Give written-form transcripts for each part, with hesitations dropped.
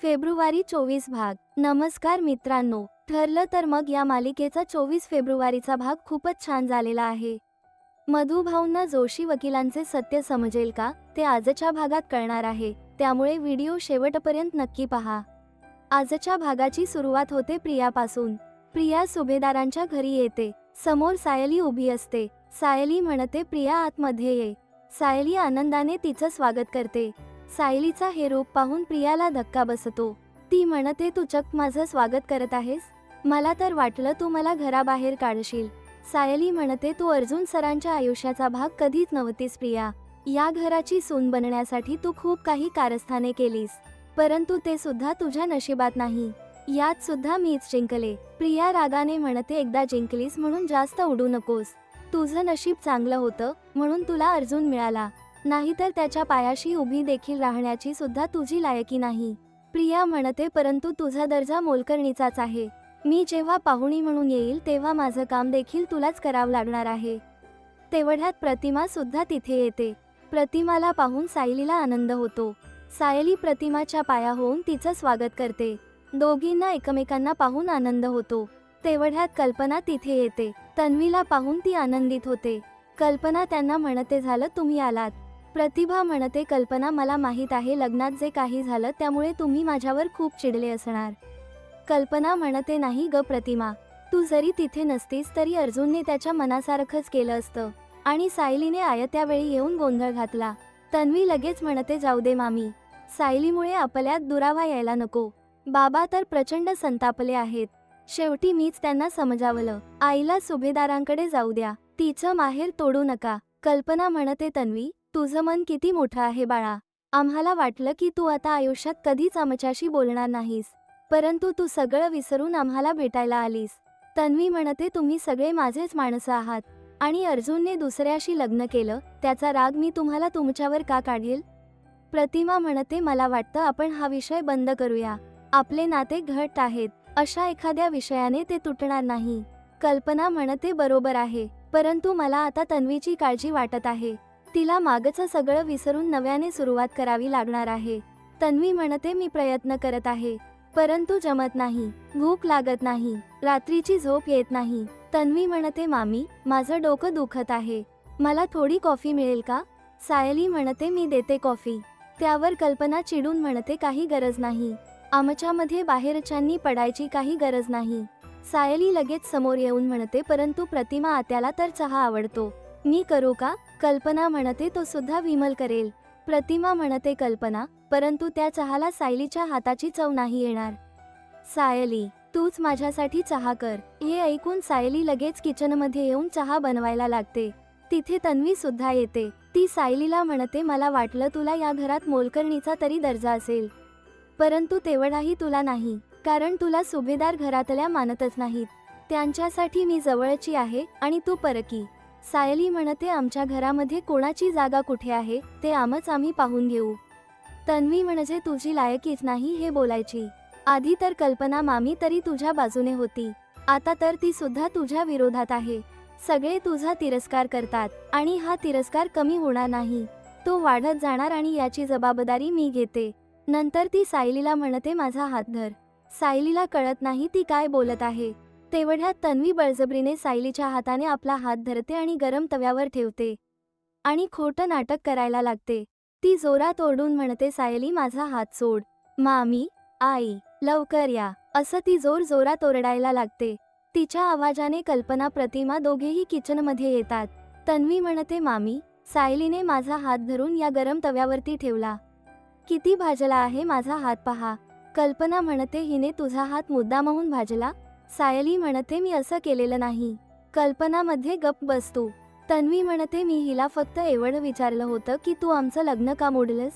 February 24 भाग. नमस्कार मित्रांनो, ठरलं तर मग या मालिकेचा 24 फेब्रुवारीचा भाग खूपच छान झालेला आहे. मधुभाऊंना जोशी वकिलांचे सत्य समजेल का, ते आजच्या भागात कळणार आहे, त्यामुळे व्हिडिओ शेवटपर्यंत नक्की पहा. आजच्या भागाची सुरुवात होते प्रियापासून. प्रिया सुभेदारांच्या घरी येते. समोर सायली उभी असते. सायली म्हणते, प्रिया आतमध्ये ये. सायली आनंदाने तिचं स्वागत करते. सायलीचा हे रूप पाहून प्रियाला धक्का बसतो. ती म्हणते, तू चक्क माझं स्वागत करत आहेस? मला तर वाटलं तू मला घराबाहेर काढशील. सायली म्हणते, तू अर्जुन सरांच्या आयुष्याचा भाग कधीच नव्हतीस प्रिया. या घराची सून बनण्यासाठी तू खूप काही कारस्थाने केलीस, परंतु ते सुद्धा तुझ्या नशिबात नाही. यात सुद्धा मीच जिंकले. प्रिया रागाने म्हणते, एकदा जिंकलीस म्हणून जास्त उडू नकोस. तुझं नशीब चांगलं होतं म्हणून तुला अर्जुन मिळाला, नाहीतर त्याच्या पायाशी उभी देखील राहण्याची सुद्धा तुझी लायकी नाही. प्रिया म्हणते, परंतु तुझा दर्जा मोलकरणीचाच आहे. मी जेव्हा पाहुणी म्हणून येईल तेव्हा माझं काम देखील तुलाच करावं लागणार आहे. तेवढ्यात प्रतिमा सुद्धा तिथे येते. प्रतिमाला पाहून सायलीला आनंद होतो. सायली प्रतिमाच्या पाया होऊन तिचं स्वागत करते. दोघींना एकमेकांना पाहून आनंद होतो. तेवढ्यात कल्पना तिथे येते. तन्वीला पाहून ती आनंदित होते. कल्पना त्यांना म्हणते, झालं तुम्ही आलात. प्रतिभा म्हणते, कल्पना मला माहीत आहे लग्नात जे काही झालं त्यामुळे तुम्ही माझ्यावर खूप चिडले असणार. कल्पना म्हणते, नाही ग प्रतिमा, तू जरी तिथे नसतीस तरी अर्जुनने त्याच्या मनासारखंच केलं असतं आणि सायलीने आयत्या वेळी येऊन गोंधळ घातला. तन्वी लगेच म्हणते, जाऊ दे मामी, सायलीमुळे आपल्यात दुरावा यायला नको. बाबा तर प्रचंड संतापले आहेत. शेवटी मीच त्यांना समजावलं. आईला सुभेदारांकडे जाऊ द्या, तिचं माहेर तोडू नका. कल्पना म्हणते, तन्वी, तुझं मन किती मोठं आहे बाळा. आम्हाला वाटलं की तू आता आयुष्यात कधीच आमच्याशी बोलणार नाहीस, परंतु तू सगळं विसरून आम्हाला भेटायला आलीस. तन्वी म्हणते, तुम्ही सगळे माझेच माणसं आहात आणि अर्जुनने दुसऱ्याशी लग्न केलं, त्याचा राग मी तुम्हाला तुमच्यावर का काढेल? प्रतिमा म्हणते, मला वाटतं आपण हा विषय बंद करूया. आपले नाते घट्ट आहेत, अशा एखाद्या विषयाने ते तुटणार नाही. कल्पना म्हणते, बरोबर आहे, परंतु मला आता तन्वीची काळजी वाटत आहे. तिला मागचं सगळं विसरून नव्याने सुरुवात करावी लागणार आहे. तन्वी म्हणते, मी प्रयत्न करत आहे, परंतु जमत नाही. भूक लागत नाही, रात्रीची झोप येत नाही. तन्वी म्हणते, मामी, माझं डोकं दुखत आहे, मला थोडी कॉफी मिळेल का? सायली म्हणते, मी देते कॉफी. त्यावर कल्पना चिडून म्हणते, काही गरज नाही, आमच्यामध्ये बाहेरच्यांनी पडायची काही गरज नाही. सायली लगेच समोर येऊन म्हणते, परंतु प्रतिमा आत्याला तर चहा आवडतो, मी करू का? कल्पना म्हणते, तो सुद्धा विमल करेल. प्रतिमा म्हणते, कल्पना, परंतु त्या चहाला सायलीच्या हाताची चव नाही येणार. सायली, तूच माझ्यासाठी चहा कर. हे ऐकून सायली लगेच किचनमध्ये येऊन चहा बनवायला लागते. तिथे तन्वी सुद्धा येते. ती सायलीला म्हणते, मला वाटलं तुला या घरात मोलकरणीचा तरी दर्जा असेल, परंतु तेवढाही तुला नाही, कारण तुला सुभेदार घरातल्या मानतच नाहीत. त्यांच्यासाठी मी जवळची आहे आणि तू परकी. सायली म्हणते, आमच्या घरामध्ये कोणाची जागा कुठे आहे ते आम्ही पाहून घेऊ. तन्वी म्हणजे तुझी लायकीच नाही हे बोलायची. आधी तर कल्पना मामी तरी तुझ्या बाजूने होती, आता तर ती सुद्धा तुझ्या विरोधात आहे. सगळे तुझा तिरस्कार करतात आणि हा तिरस्कार कमी होणार नाही, तो वाढत जाणार आणि याची जबाबदारी मी घेते. नंतर ती सायलीला म्हणते, माझा हात धर. सायलीला कळत नाही ती काय बोलत आहे. तेवढ्यात तन्वी बळजबरीने सायलीच्या हाताने आपला हात धरते आणि गरम तव्यावर ठेवते आणि खोटं नाटक करायला लागते. ती जोरात ओरडून म्हणते, सायली, माझा हात सोड. मामी, आई, लवकर या, असं ती जोर जोरात ओरडायला लागते. तिच्या आवाजाने कल्पना, प्रतिमा दोघेही किचनमध्ये येतात. तन्वी म्हणते, मामी, सायलीने माझा हात धरून या गरम तव्यावरती ठेवला, किती भाजला आहे माझा हात पहा. कल्पना म्हणते, हिने तुझा हात मुद्दामहून भाजला? सायली म्हणते, मी असं केलेलं नाही. कल्पना मध्ये, गप्प बस तू. तन्वी म्हणते, मी हिला फक्त एवढं विचारलं होतं की तू आमचं लग्न का मोडलंस,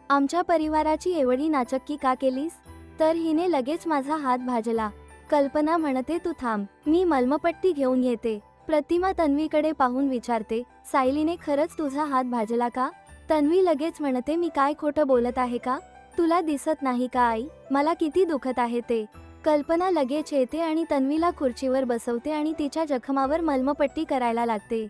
आमच्या परिवाराची एवढी नाचक्की का केलीस? तर हिने लगेच माझा हात भाजला. कल्पना म्हणते, तू थांब, मी मलमपट्टी घेऊन येते. प्रतिमा तन्वीकडे पाहून विचारते, सायलीने खरंच तुझा हात भाजला का? तन्वी लगेच म्हणते, मी काय खोटं बोलत आहे का? तुला दिसत नाही का आई, मला किती दुखत आहे ते? कल्पना लगेच येते आणि तन्वीला खुर्चीवर बसवते आणि तिच्या जखमावर मलमपट्टी करायला लागते.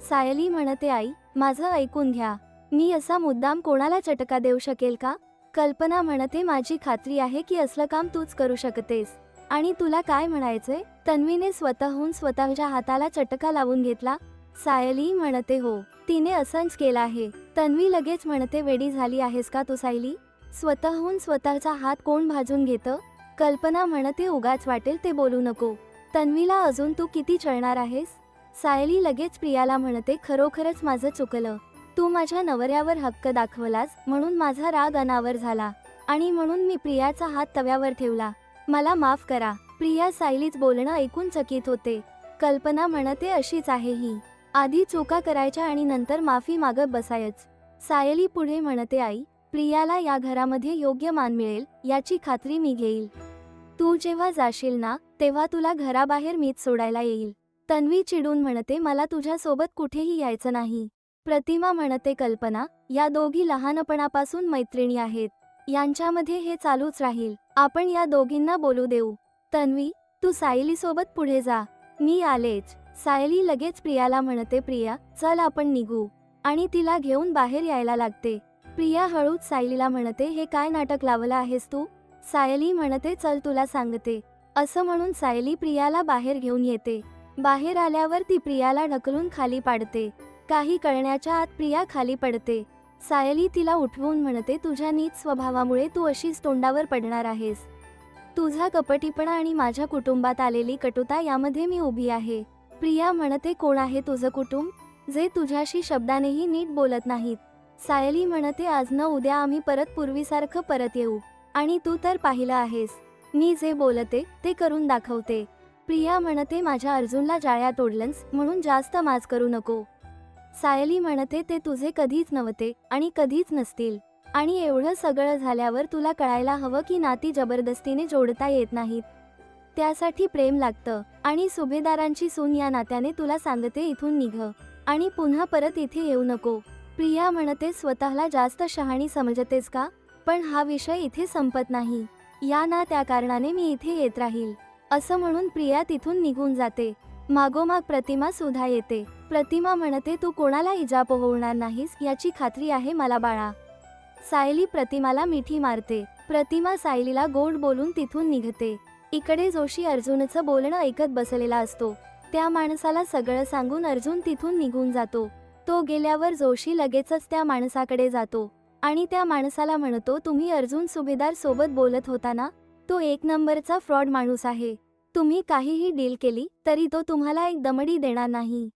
सायली म्हणते, आई, माझं ऐकून घ्या, मी असा मुद्दाम कोणाला चटका देऊ शकेल का? कल्पना म्हणते माझी खात्री आहे की असलं काम तूच करू शकतेस. आणि तुला काय म्हणायचंय? तन्वीने स्वतःहून स्वतःच्या हाताला चटका लावून घेतला. सायली म्हणते हो, तिने असंच केलं आहे. तन्वी लगेच म्हणते वेडी झाली आहेस का तू सायली? स्वतःहून स्वतःचा हात कोण भाजून घेतं? कल्पना म्हणते उगाच वाटेल ते बोलू नको. तन्वीला अजून तू किती चळणार आहेस? सायली लगेच प्रियाला म्हणते खरोखरच माझं चुकलं. तू माझ्या नवऱ्यावर हक्क दाखवलास म्हणून माझा राग अनावर झाला आणि म्हणून मी प्रियाचा हात तव्यावर ठेवला. मला माफ करा. प्रिया सायलीच बोलणं ऐकून चकित होते. कल्पना म्हणते अशीच आहे ही. आधी चुका करायच्या आणि नंतर माफी मागत बसायच. सायली पुढे म्हणते आई, प्रियाला या घरामध्ये योग्य मान मिळेल याची खात्री मी घेईल. तू जेव्हा जाशील ना तेव्हा तुला घराबाहेर मीच सोडायला येईल. तन्वी चिडून म्हणते मला तुझ्यासोबत कुठेही यायचं नाही. प्रतिमा म्हणते कल्पना, या दोघी लहानपणापासून मैत्रिणी आहेत. यांच्यामध्ये हे चालूच राहील. आपण या दोघींना बोलू देऊ. तन्वी, तू सायली सोबत पुढे जा. मी आलेच. सायली लगेच प्रियाला म्हणते प्रिया चल आपण निघू. आणि तिला घेऊन बाहेर यायला लागते. प्रिया हळूच सायलीला म्हणते हे काय नाटक लावलं आहेस तू? सायली म्हणते चल तुला सांगते. असं म्हणून सायली प्रियाला बाहेर घेऊन येते. बाहेर आल्यावर ती प्रियाला ढकलून खाली पाडते. काही कळण्याच्या आत प्रिया खाली पडते. सायली तिला उठवून म्हणते तुझ्या नीच स्वभावामुळे तू अशीच तोंडावर पडणार आहेस. तुझा कपटीपणा आणि माझ्या कुटुंबात आलेली कटुता यामध्ये मी उभी आहे. प्रिया म्हणते कोण आहे तुझं कुटुंब, जे तुझ्याशी शब्दानेही नीट बोलत नाहीत? सायली म्हणते आज न उद्या आम्ही परत पूर्वीसारखं परत येऊ. आणि तू तर पाहिलं आहेस, मी जे बोलते ते करून दाखवते. प्रिया म्हणते माझ्या अर्जुनला जाळ्यात ओढलंस म्हणून जास्त माज करू नको. सायली म्हणते ते तुझे कधीच नव्हते आणि कधीच नसतील. आणि एवढं सगळं झाल्यावर तुला कळायला हवं की नाती जबरदस्तीने जोडता येत नाहीत. त्यासाठी प्रेम लागतं. आणि सुभेदारांची सून या नात्याने तुला सांगते इथून निघ आणि पुन्हा परत इथे येऊ नको. प्रिया म्हणते स्वतःला जास्त शहाणी समजतेस का? पण हा विषय इथे संपत नाही. या ना त्या कारणाने मी इथे येत राहील. असं म्हणून प्रिया तिथून निघून जाते. मागोमाग प्रतिमा सुद्धा येते. प्रतिमा म्हणते तू कोणाला इजा पोहोवणार नाहीस याची खात्री आहे मला बाळा. सायली प्रतिमाला मिठी मारते. प्रतिमा सायलीला गोड बोलून तिथून निघते. इकडे जोशी अर्जुनचं बोलणं ऐकत बसलेला असतो. त्या माणसाला सगळं सांगून अर्जुन तिथून निघून जातो. तो गेल्यावर जोशी लगेचच त्या माणसाकडे जातो आणि त्या माणसाला म्हणतो तुम्ही अर्जुन सुभेदार सोबत बोलत होता ना, तो एक नंबरचा फ्रॉड माणूस आहे. तुम्ही काहीही डील केली तरी तो तुम्हाला एक दमडी देणार नाही.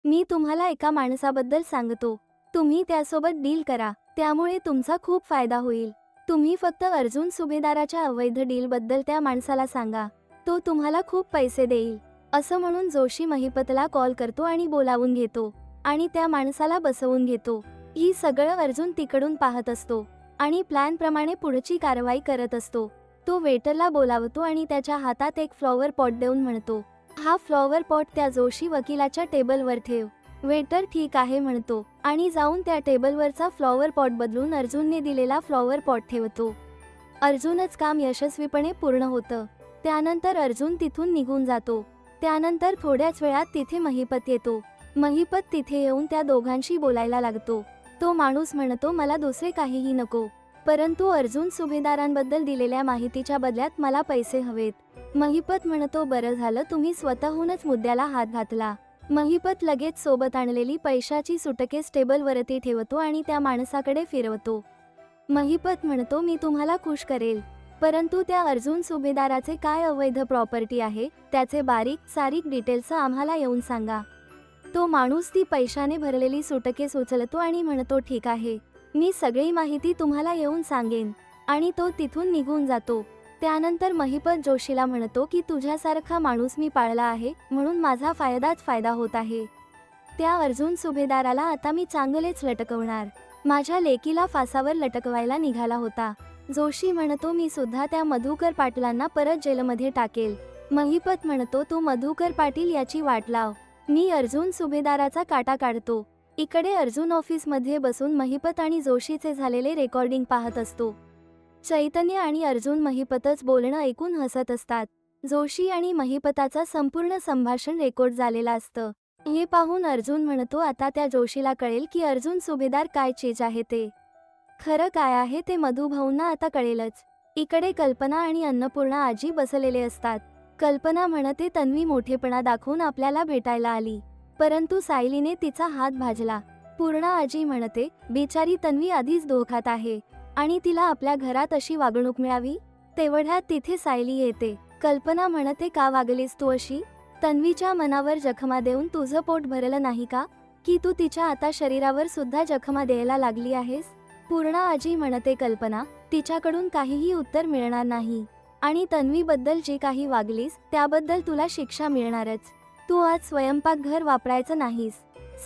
मी तुम्हाला एका माणसाबद्दल सांगतो, तुम्ही त्यासोबत डील करा, त्यामुळे तुमचा खूप फायदा होईल. तुम्ही फक्त अर्जुन सुभेदाराच्या अवैध डीलबद्दल त्या माणसाला सांगा, तो तुम्हाला खूप पैसे देईल. असं म्हणून जोशी महिपतला कॉल करतो आणि बोलावून घेतो आणि त्या माणसाला बसवून घेतो. ही सगळं अर्जुन तिकडून पाहत असतो आणि प्लॅनप्रमाणे पुढची कारवाई करत असतो. तो वेटरला बोलावतो आणि त्याच्या हातात एक फ्लॉवर पॉट देऊन म्हणतो, हा फ्लॉवर पॉट त्या जोशी वकिलाच्या टेबलवर ठेव. वेटर ठीक आहे म्हणतो आणि जाऊन त्या टेबलवरचा फ्लॉवर पॉट बदलून अर्जुनने दिलेला फ्लॉवर पॉट ठेवतो. अर्जुनच काम यशस्वीपणे पूर्ण होतं. त्यानंतर अर्जुन तिथून निघून जातो. त्यानंतर थोड्याच वेळात तिथे महिपत येतो. महिपत तिथे येऊन त्या दोघांशी बोलायला लागतो. तो माणूस म्हणतो मला दुसरे काहीही नको, परंतु अर्जुन सुभेदारांबद्दल दिलेल्या माहितीच्या बदल्यात मला पैसे हवेत. महिपत म्हणतो बरं झालं तुम्ही स्वतःहूनच मुद्द्याला हात घातला. महिपत लगेच सोबत आणलेली पैशाची सुटकेस टेबलवरती ठेवतो आणि त्या माणसाकडे फिरवतो. महिपत म्हणतो मी तुम्हाला खुश करेल, परंतु त्या अर्जुन सुभेदाराचे काय अवैध प्रॉपर्टी आहे त्याचे बारीक सारीक डिटेल्स आम्हाला येऊन सांगा. तो माणूस ती पैशाने भरलेली सुटकेस उचलतो आणि म्हणतो ठीक आहे, मी सगळी माहिती तुम्हाला येऊन सांगेन. आणि तो तिथून निघून जातो. त्यानंतर महिपत जोशीला म्हणतो की तुझ्यासारखा माणूस मी पाळला आहे म्हणून माझा फायदाच फायदा होत आहे. त्या अर्जुन सुभेदाराला आता मी चांगलेच लटकवणार. माझ्या लेकीला फासावर लटकवायला निघाला होता. जोशी म्हणतो मी सुद्धा त्या मधुकर पाटलांना परत जेलमध्ये टाकेल. महिपत म्हणतो तू मधुकर पाटील याची वाट लाव, मी अर्जुन सुभेदाराचा काटा काढतो. इकडे अर्जुन ऑफिसमध्ये बसून महिपत आणि जोशीचे झालेले रेकॉर्डिंग पाहत असतो. चैतन्य आणि अर्जुन महिपतच बोलणं ऐकून हसत असतात. जोशी आणि महिपताचा संपूर्ण संभाषण रेकॉर्ड झालेलं असतं. हे पाहून अर्जुन म्हणतो आता त्या जोशीला कळेल की अर्जुन सुभेदार काय चीज आहे ते. खरं काय आहे ते मधुभाऊंना आता कळेलच. इकडे कल्पना आणि अन्नपूर्णा आजी बसलेले असतात. कल्पना म्हणते तन्वी मोठेपणा दाखवून आपल्याला भेटायला आली, परंतु सायलीने तिचा हात भाजला. पूर्णा आजी म्हणते बिचारी तन्वी आधीच धोक्यात आहे आणि तिला आपल्या घरात अशी वागणूक मिळावी. तेवढ्यात तिथे सायली येते. कल्पना म्हणते का वागलीस तू अशी? तन्वीच्या मनावर जखमा देऊन तुझं पोट भरलं नाही का, की तू तिच्या आता शरीरावर सुद्धा जखमा द्यायला लागली आहेस? पूर्णा आजी म्हणते कल्पना तिच्याकडून काहीही उत्तर मिळणार नाही आणि तन्वीबद्दल जी काही वागलीस त्याबद्दल तुला शिक्षा मिळणारच. तू आज स्वयंपाकघर वापरायचं नाहीस.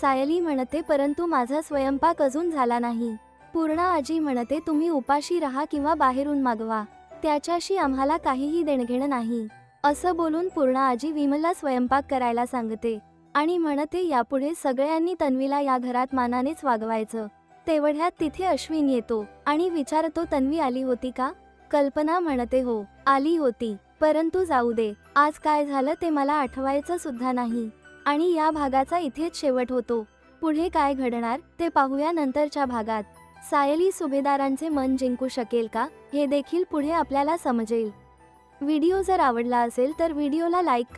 सायली म्हणते परंतु माझा स्वयंपाक अजून झाला नाही. पूर्णा आजी म्हणते तुम्ही उपाशी राहा किंवा बाहेरून मागवा, त्याच्याशी आम्हाला काहीही देणघेणं नाही. असं बोलून पूर्णा आजी विमलला स्वयंपाक करायला सांगते आणि म्हणते यापुढे सगळ्यांनी तन्वीला या घरात मानानेच वागवायचं. तेवढ्यात तिथे अश्विन येतो आणि विचारतो तन्वी आली होती का? कल्पना म्हणते हो आली होती, परंतु जाऊ दे, आज काय झालं ते मला आठवायचं सुद्धा नाही. आणि या भागाचा इथेच शेवट होतो. पुढे काय घडणार ते पाहूया नंतरच्या भागात. सायली सुभेदारांचे मन जिंकू शकेल का हे देखील पुढे आपल्याला समजेल. व्हिडिओ जर आवडला असेल तर व्हिडिओला लाईक.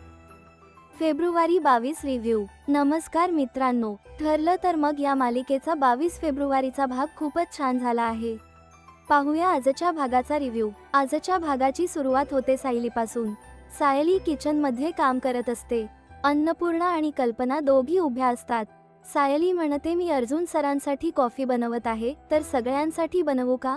February 22 review. नमस्कार मित्रांनो, ठरलं तर मग या मालिकेचा 22 फेब्रुवारीचा भाग खूपच छान झाला आहे. पाहूया आजच्या भागाचा रिव्ह्यू. आजच्या भागाची सुरुवात होते सायलीपासून. सायली किचनमध्ये काम करत असते. अन्नपूर्णा आणि कल्पना दोघी उभ्या असतात. सायली म्हणते मी अर्जुन सरांसाठी कॉफी बनवत आहे, तर सगळ्यांसाठी बनवू का?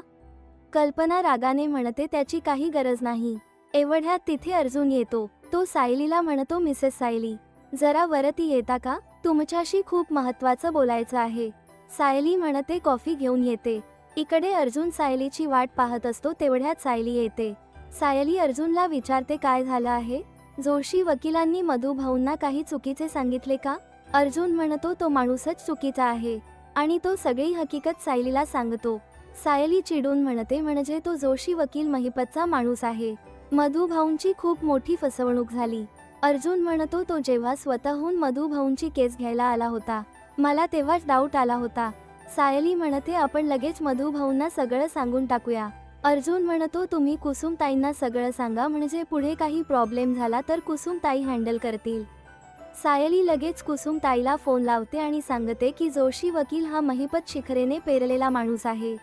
कल्पना रागाने म्हणते त्याची काही गरज नाही. एवढ्यात तिथे अर्जुन येतो. तो सायलीला म्हणतो मिसेस सायली, जरा वरती येता का? तुमच्याशी खूप महत्त्वाचं बोलायचं आहे. सायली म्हणते कॉफी घेऊन येते. इकडे अर्जुन सायलीची वाट पाहत असतो. तेवढ्यात सायली येते. सायली अर्जुनला विचारते काय झालं आहे? जोशी वकिलांनी मधुभाऊंना काही चुकीचे सांगितले का? अर्जुन म्हणतो तो माणूसच चुकीचा आहे आणि तो सगळी हकीकत सायलीला सांगतो. सायली चिडून म्हणते म्हणजे तो जोशी वकील महिपतचा माणूस आहे. मधुभाऊंची खूप मोठी फसवणूक झाली. अर्जुन म्हणतो तो जेव्हा स्वतःहून मधुभाऊंची केस घ्यायला आला होता, मला तेव्हाच डाऊट आला होता. सायली म्हणते आपण लगेच मधुभाऊंना सगळं सांगून टाकूया. अर्जुन म्हणतो तुम्ही कुसुमताईंना सगळं सांगा, म्हणजे पुढे काही प्रॉब्लेम झाला तर कुसुमताई हँडल करतील. सायली लगेच कुसुमताईला फोन लावते आणि सांगते की जोशी वकील हा महिपत शिखरेने पेरलेला माणूस आहे.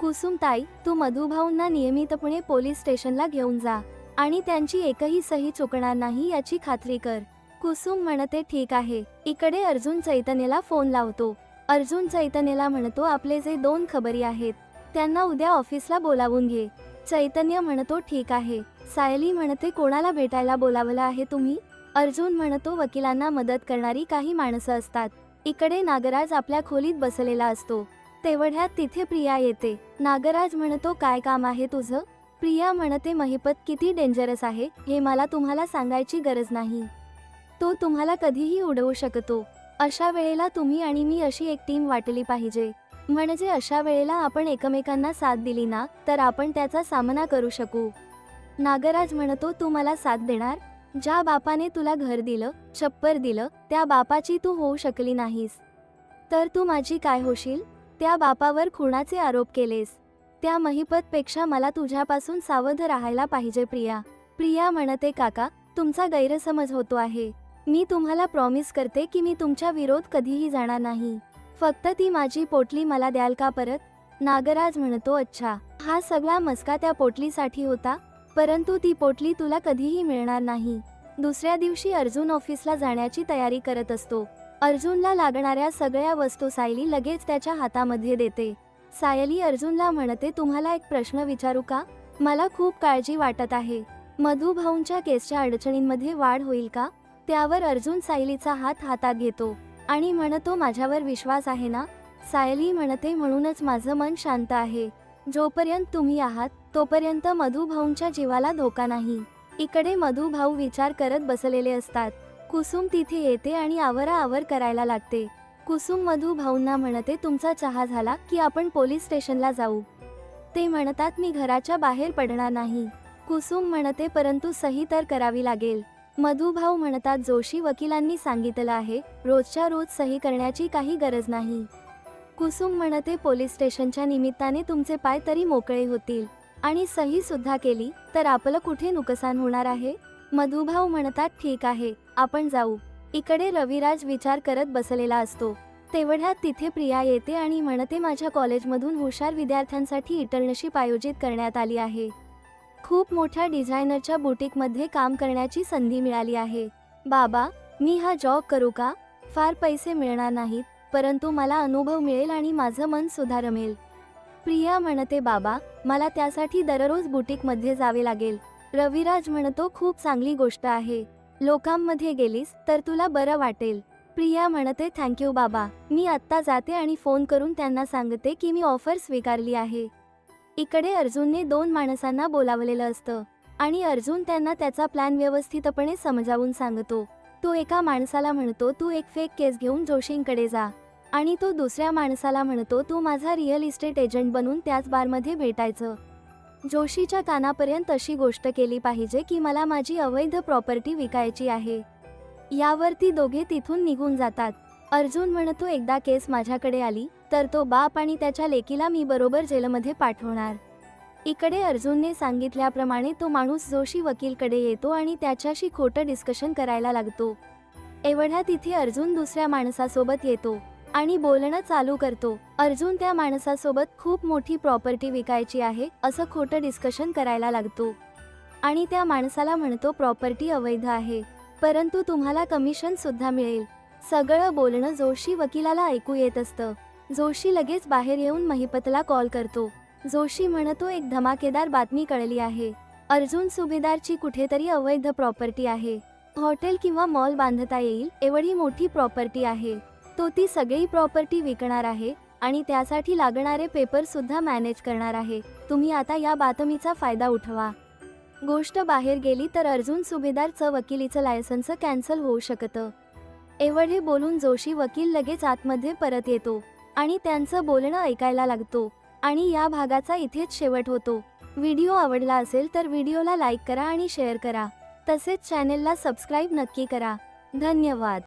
कुसुमताई, तू मधुभाऊंना नियमितपणे पोलीस स्टेशनला घेऊन जा आणि त्यांची एकही सही चुकणार नाही याची खात्री कर. कुसुम म्हणते ठीक आहे. इकडे अर्जुन चैतन्यला फोन लावतो. अर्जुन चैतन्यला म्हणतो आपले जे 2 खबरी आहेत त्यांना उद्या ऑफिसला बोलावून घे. चैतन्य म्हणतो ठीक आहे. सायली म्हणते कोणाला भेटायला बोलावलं आहे तुम्ही? अर्जुन म्हणतो वकिलांना मदत करणारी काही माणसं असतात. इकडे नागराज आपल्या खोलीत बसलेला असतो. तेवढ्यात तिथे प्रिया येते. नागराज म्हणतो काय काम आहे तुझं? प्रिया म्हणते महिपत किती डेंजरस आहे हे मला तुम्हाला सांगायची गरज नाही. तो तुम्हाला कधीही उडवू शकतो. अशा वेळेला तुम्ही आणि मी अशी एक टीम वाटली पाहिजे, म्हणजे अशा वेळेला आपण एकमेकांना साथ दिली ना तर आपण त्याचा सामना करू शकू. नागराज म्हणतो तू मला साथ देणार? ज्या बापाने तुला घर दिलं, छप्पर दिलं, त्या बापाची तू होऊ शकली नाहीस, तर तू माझी काय होशील? त्या बापावर खुनाचे आरोप केलेस. त्या महिपतपेक्षा मला तुझ्यापासून सावध राहायला पाहिजे प्रिया. प्रिया म्हणते काका, तुमचा गैरसमज होतो आहे. मी तुम्हाला प्रॉमिस करते की मी तुमच्या विरोध कधीही जाणार नाही. फक्त ती माझी पोटली मला द्याल का परत? नागराज म्हणतो अच्छा, हा सगळा मस्का त्या पोटलीसाठी होता, परंतु ती पोटली तुला कधीही मिळणार नाही. दुसऱ्या दिवशी अर्जुन ऑफिसला जाण्याची तयारी करत असतो. अर्जुनला लागणाऱ्या सगळ्या वस्तू सायली लगेच त्याच्या हातामध्ये देते. सायली अर्जुनला म्हणते तुम्हाला एक प्रश्न विचारू का? मला खूप काळजी वाटत आहे. मधुभाऊंच्या केसच्या अडचणींमध्ये वाढ होईल का? त्यावर अर्जुन सायलीचा हात हातात घेतो आणि म्हणतो माझ्यावर विश्वास आहे ना? सायली म्हणते म्हणूनच माझं मन शांत आहे. जोपर्यंत तुम्ही आहात तोपर्यंत मधुभाऊंच्या जीवाला धोका नाही. इकडे मधुभाऊ विचार करत बसलेले असतात. कुसुम तिथे येते आणि आवराआवर करायला लागते. कुसुम मधुभाऊंना म्हणते तुमचा चहा झाला की आपण पोलीस स्टेशनला जाऊ. ते म्हणतात मी घराच्या बाहेर पडणार नाही. कुसुम म्हणते परंतु सही तर करावी लागेल. मधुभाऊ म्हणतात जोशी वकिलांनी सांगितलं आहे रोजच्या रोज सही करण्याची काही गरज नाही. कुसुम म्हणते पोलीस स्टेशनच्या निमित्ताने तुमचे पाय तरी मोकळे होतील आणि सही सुद्धा केली तर आपलं कुठे नुकसान होणार आहे. मधुभाऊ म्हणतात ठीक आहे आपण जाऊ. इकडे रविराज विचार करत बसलेला असतो. तेवढ्यात तिथे प्रिया येते आणि म्हणते माझ्या कॉलेजमधून हुशार विद्यार्थ्यांसाठी इंटर्नशिप आयोजित करण्यात आली आहे. खूप मोठ्या डिझायनरच्या बुटीकमध्ये काम करण्याची संधी मिळाली आहे. बाबा मी हा जॉब करू का? फार पैसे मिळणार नाहीत परंतु मला अनुभव मिळेल आणि माझं मन सुद्धा रमेल. प्रिया म्हणते बाबा मला त्यासाठी दररोज बुटीकमध्ये जावे लागेल. रविराज म्हणतो खूप चांगली गोष्ट आहे. लोकांमध्ये गेलीस तर तुला बरं वाटेल. प्रिया म्हणते थँक्यू बाबा मी आत्ता जाते आणि फोन करून त्यांना सांगते की मी ऑफर स्वीकारली आहे. इकडे अर्जुनने 2 माणसांना बोलावलेलं असतं आणि अर्जुन त्यांना त्याचा प्लॅन व्यवस्थितपणे समजावून सांगतो. तो एका माणसाला म्हणतो तू एक फेक केस घेऊन जोशींकडे जा आणि तो दुसऱ्या माणसाला म्हणतो तू माझा रिअल इस्टेट एजंट बनून त्याच बारमध्ये भेटायचं. जोशीच्या कानापर्यंत अशी गोष्ट केली पाहिजे की मला माझी अवैध प्रॉपर्टी विकायची आहे. यावरती दोघे तिथून निघून जातात. अर्जुन म्हणतो एकदा केस माझ्याकडे आली तर तो बाप आणि त्याच्या लेकीला मी बरोबर जेलमध्ये पाठवणार. इकडे अर्जुनने सांगितल्याप्रमाणे तो माणूस जोशी वकीलकडे येतो आणि त्याच्याशी खोटं डिस्कशन करायला लागतो. एवढ्या तिथे अर्जुन दुसऱ्या माणसासोबत येतो आणि बोलणं चालू करतो. अर्जुन त्या माणसासोबत खूप मोठी प्रॉपर्टी विकायची आहे असं खोटं डिस्कशन करायला लागतो आणि त्या माणसाला म्हणतो प्रॉपर्टी अवैध आहे परंतु तुम्हाला कमिशन सुद्धा मिळेल. सगळं बोलणं जोशी वकिलाला ऐकू येत असतं. जोशी लगेच बाहेर येऊन महिपतला कॉल करतो. जोशी म्हणतो एक धमाकेदार बातमी कळली आहे. अर्जुन सुभेदारची कुठेतरी अवैध प्रॉपर्टी आहे. हॉटेल किंवा मॉल बांधता येईल एवढी मोठी प्रॉपर्टी आहे. तो ती सगळी प्रॉपर्टी विकणार आहे आणि त्यासाठी लागणारे पेपर सुद्धा मॅनेज करणार आहे. तुम्ही आता या बातमीचा फायदा उठवा. गोष्ट बाहेर गेली तर अर्जुन सुभेदारचं वकिलीचं लायसन्स कॅन्सल होऊ शकतं. एवढे बोलून जोशी वकील लगेच आतमध्ये परत येतो आणि त्यांचं बोलणं ऐकायला लागतो आणि या भागाचा इथेच शेवट होतो. व्हिडिओ आवडला असेल तर व्हिडिओला लाईक करा आणि शेअर करा. तसेच चॅनेलला सबस्क्राईब नक्की करा. धन्यवाद.